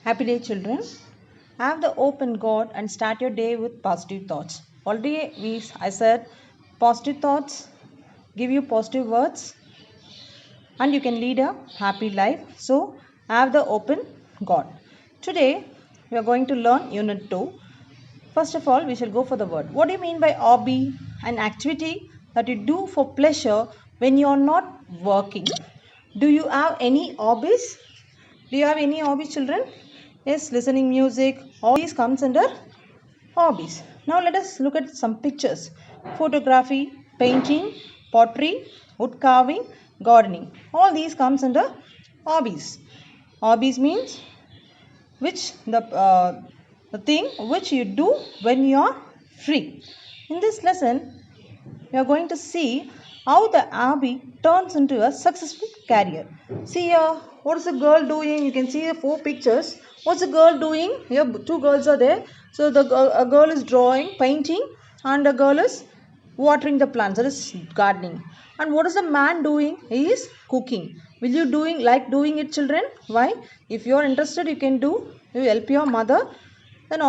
Happy day, children. Have the hope in God and start your day with positive thoughts. Already, I said positive thoughts give you positive words and you can lead a happy life. So, have the hope in God. Today, we are going to learn Unit 2. First of all, we shall go for the word. What do you mean by hobby? An activity that you do for pleasure when you are not working. Do you have any hobbies? Do you have any hobbies, children? Yes, listening music. All these comes under hobbies. Now let us look at some pictures. Photography, painting, pottery, wood carving, gardening. All these comes under hobbies. Hobbies means the thing which you do when you are free. In this lesson, we are going to see how the hobby turns into a successful career. See here, what is the girl doing? You can see the four pictures. What's the girl doing? Here, two girls are there. So a girl is drawing, painting, and a girl is watering the plants. That is gardening. And what is the man doing? He is cooking. Will you doing it, children? Why? If you are interested, you can do. You help your mother. Then,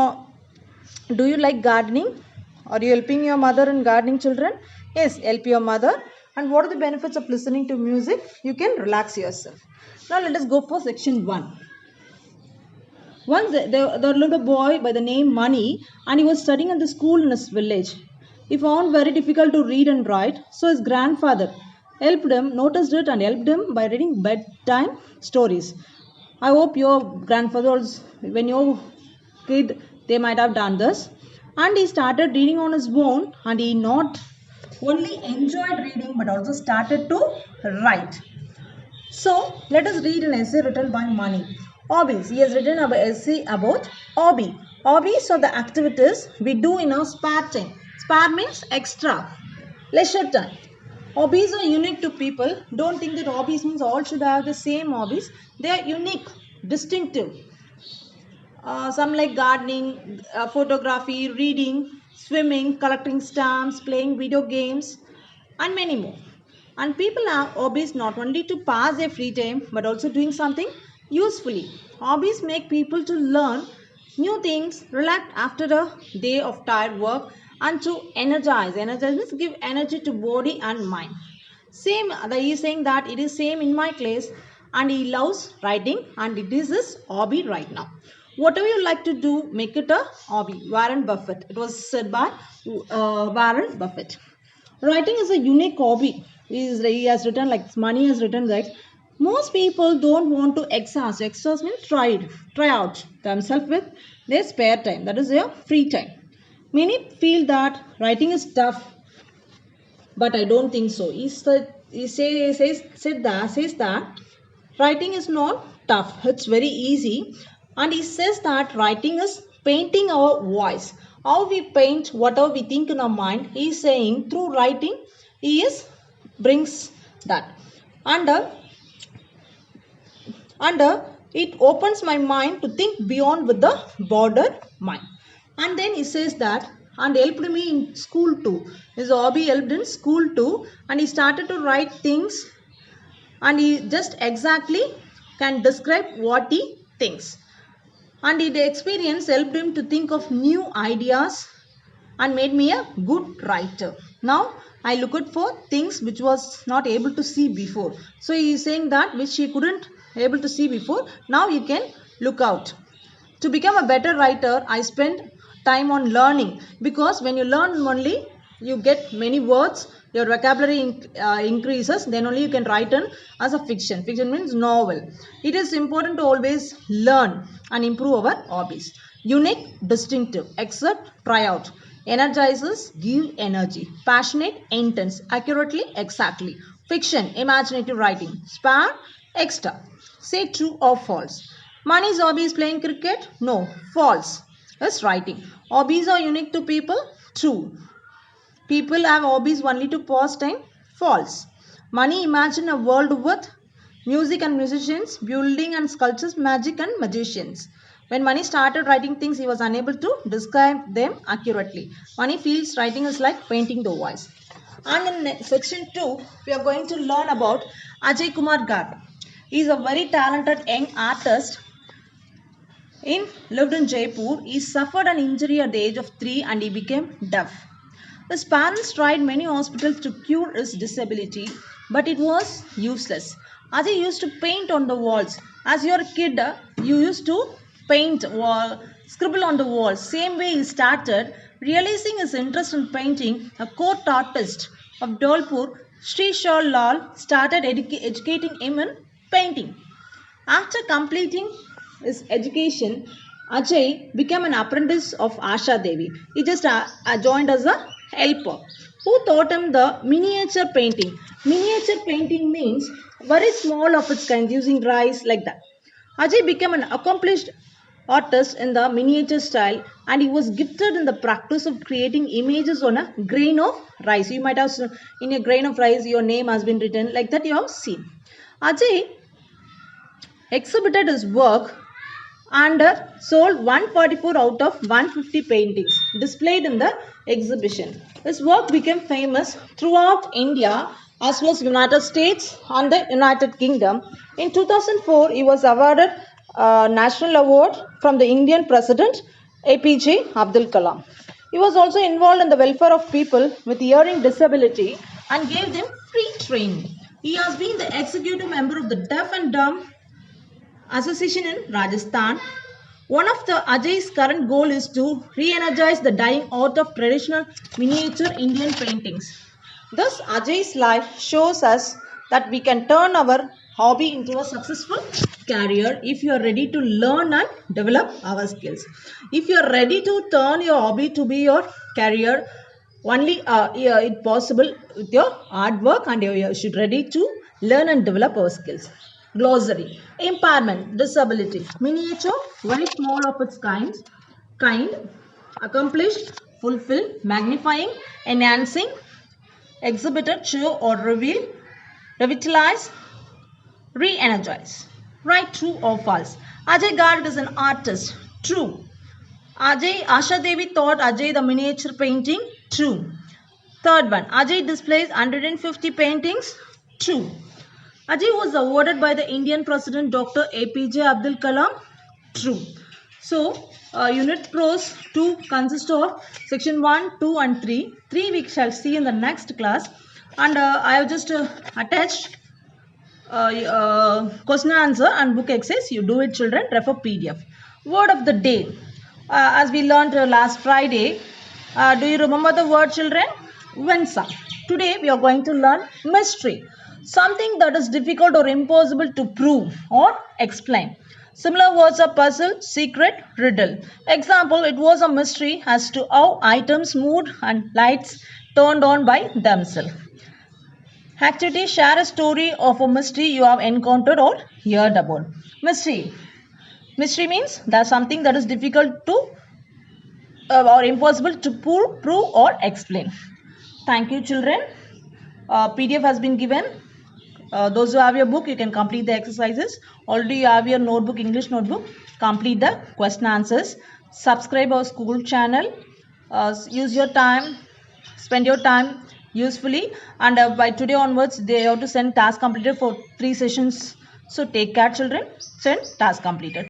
do you like gardening? Are you helping your mother in gardening, children? Yes, help your mother. And what are the benefits of listening to music? You can relax yourself. Now let us go for section 1. Once there lived a boy by the name Mani, and he was studying at the school in his village. He found very difficult to read and write, so his grandfather noticed it and helped him by reading bedtime stories. I hope your grandfathers, when your kid, they might have done this. And he started reading on his own, and he not only enjoyed reading but also started to write. So let us read an essay written by Mani. Hobbies. He has written an essay about hobby. Hobbies are the activities we do in our spare time. Spare means extra. Leisure time. Hobbies are unique to people. Don't think that hobbies means all should have the same hobbies. They are unique, distinctive. Some like gardening, photography, reading, swimming, collecting stamps, playing video games, and many more. And people have hobbies not only to pass their free time but also doing something usefully. Hobbies make people to learn new things, relax after a day of tired work, and to energize. Energize means give energy to body and mind. Same, he is saying that it is same in my class, and he loves writing, and it is his hobby right now. Whatever you like to do, make it a hobby. Warren Buffett. It was said by Warren Buffett. Writing is a unique hobby. He has written, like Mani has written, that most people don't want to exercise. Exercise means try out themselves with their spare time. That is their free time. Many feel that writing is tough, but I don't think so. Says that writing is not tough. It's very easy. And he says that writing is painting our voice. How we paint whatever we think in our mind. He is saying through writing, brings that. And it opens my mind to think beyond with the border mind. And then he says that and helped me in school too. His hobby helped in school too, and he started to write things, and he just exactly can describe what he thinks. And the experience helped him to think of new ideas and made me a good writer. Now I look at for things which was not able to see before. So he is saying that which he couldn't able to see before, now you can look out. To become a better writer, I spend time on learning, because when you learn only you get many words, your vocabulary increases, then only you can write in as a fiction. Fiction means novel. It is important to always learn and improve our hobbies. Unique, distinctive, accept, try out. Energizes, give energy. Passionate, intense, accurately, exactly. Fiction, imaginative writing. Spare, extra. Say true or false. Mani's hobby is playing cricket? No, false. It's writing. Hobbies are unique to people? True. People have hobbies only to pass time? False. Mani imagine a world with music and musicians, building and sculptures, magic and magicians. When Mani started writing things, he was unable to describe them accurately. Mani feels writing is like painting the voice. And in section 2, we are going to learn about Ajay Kumar Garg. He is a very talented young artist lived in Jaipur. He suffered an injury at the age of 3 and he became deaf. His parents tried many hospitals to cure his disability, but it was useless. Ajay used to paint on the walls. As you're a kid, you used to paint wall, scribble on the walls. Same way he started. Realizing his interest in painting, a court artist of Dholpur, Sri Shah Lal, started educating him in painting. After completing his education, Ajay became an apprentice of Asha Devi. He just joined as a helper. Who taught him the miniature painting? Miniature painting means very small of its kind, using rice like that. Ajay became an accomplished artist in the miniature style and he was gifted in the practice of creating images on a grain of rice. You might have in a grain of rice your name has been written like that you have seen. Ajay exhibited his work and sold 144 out of 150 paintings displayed in the exhibition. His work became famous throughout India as well as United States and the United Kingdom. In 2004, he was awarded a National Award from the Indian President APJ Abdul Kalam. He was also involved in the welfare of people with hearing disability and gave them free training. He has been the executive member of the Deaf and Dumb Association in Rajasthan. One of the Ajay's current goal is to re-energize the dying art of traditional miniature Indian paintings. Thus, Ajay's life shows us that we can turn our hobby into a successful career if you are ready to learn and develop our skills. If you are ready to turn your hobby to be your career, only it's possible with your hard work and you should ready to learn and develop our skills. Glossary: impairment, disability, miniature, very small of its kind, accomplished, fulfill, magnifying, enhancing, exhibited, show or reveal, revitalize, re-energize. Right, true or false? Ajay Garg is an artist. True. Asha Devi taught Ajay the miniature painting. True. Third one, Ajay displays 150 paintings. True. Ajay was awarded by the Indian President Dr. APJ Abdul Kalam. True. So, unit pros 2 consists of section 1, 2 and 3. 3 we shall see in the next class. And I have just attached question answer and book exercise. You do it, children. Refer PDF. Word of the day. As we learned last Friday, do you remember the word, children? Vensa. Today we are going to learn mystery. Something that is difficult or impossible to prove or explain. Similar words are puzzle, secret, riddle. Example, it was a mystery as to how items moved and lights turned on by themselves. Activity, share a story of a mystery you have encountered or heard about. Mystery. Mystery means there's something that is difficult to or impossible to prove or explain. Thank you, children. PDF has been given. Those who have your book, you can complete the exercises. Already you have your notebook, English notebook. Complete the question answers. Subscribe our school channel. Use your time. Spend your time usefully. And by today onwards, they have to send task completed for 3 sessions. So take care, children. Send task completed.